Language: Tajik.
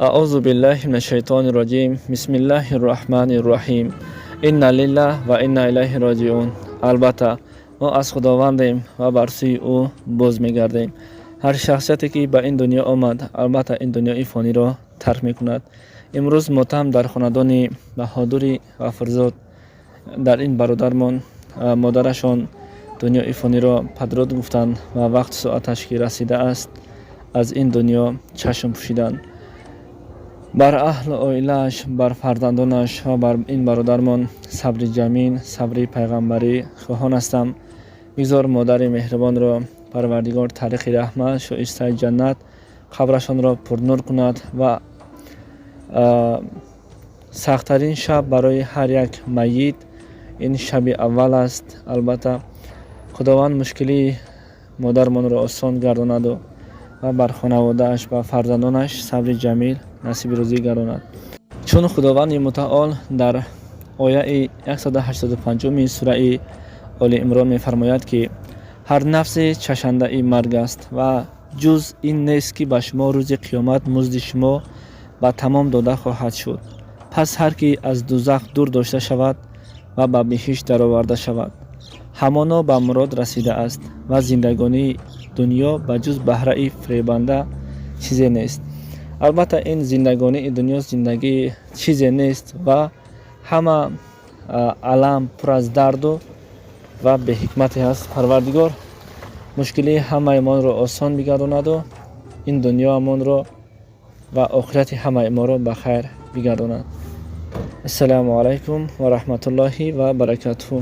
Аузу биллахи минаш шайтонир раҷим. Бисмиллаҳир роҳманир роҳим. Инна лиллаҳ ва инна илайҳи роҷиун. Албатта мо аз худовандем ва бар сӯи ӯ боз мегардем. Ҳар шахсияте ки ба ин дунё омад, албатта ин дунёи фониро тарк мекунад. Имрӯз мотам дар хонадони Баҳодури Ғафурзод, дар ин бародармон модарашон дунёи фониро падрод гуфтанд ва вақти соаташ ки расидааст, аз ин дунё чашм пӯшиданд. бар аҳлу оилааш, бар фарзандонаш ва бар ин бародармон сабри ҷамил, сабри пайғамбарӣ хоҳон ҳастам. бигзор модари меҳрибонро Парвардигор тариқи раҳмат, шоистаи ҷаннат, қабрашонро пурнур кунад ва сахттарин шаб барои ҳар як майит ин шаби аввал аст. Албатта худованд мушкилии модармонро осон гардонаду ва бар хонаводааш ва фарзандонаш сабри ҷамил насиби рӯзӣ гардонад. Чун худованди мутаол дар ояи 185 сураи Оли Имрон мефармояд ки ҳар нафси чашандаи марг аст ва ҷуз ин нест ки ба шумо рӯзи қиёмат музди шумо ба тамом дода хоҳад шуд. Пас ҳар ки аз дузах дур дошта шавад ва ба биҳишт дароварда шавад, ҳамоно ба мурод расидааст ва зиндагонии дунё ба ҷуз баҳраи фребанда чизе нест. Албатта ин зиндагонии дунё зиндагии чизе нест ва ҳама алам пур аз дарду ва беҳикмате аст. Парвардигор мушкилии ҳамаи монро осон бигардонаду ин дунёамонро ва охирати ҳамаи моро ба хайр бигардонад. Ассалому алайкум ва раҳматуллоҳи ва баракатуҳу.